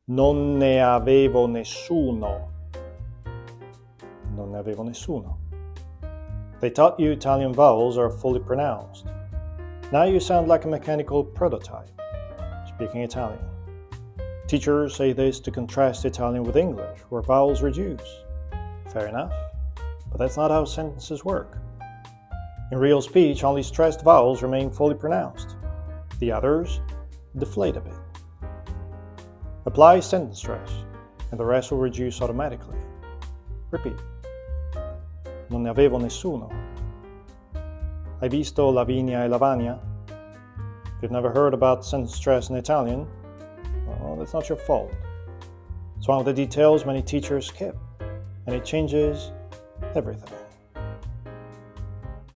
Non ne avevo nessuno. Non ne avevo nessuno. They taught you Italian vowels are fully pronounced. Now you sound like a mechanical prototype, speaking Italian. Teachers say this to contrast Italian with English, where vowels reduce. Fair enough, but that's not how sentences work. In real speech, only stressed vowels remain fully pronounced. The others deflate a bit. Apply sentence stress, and the rest will reduce automatically. Repeat. Non ne avevo nessuno. Hai visto Lavinia e Lavagna? If you've never heard about sentence stress in Italian, well, that's not your fault. It's one of the details many teachers skip, and it changes everything.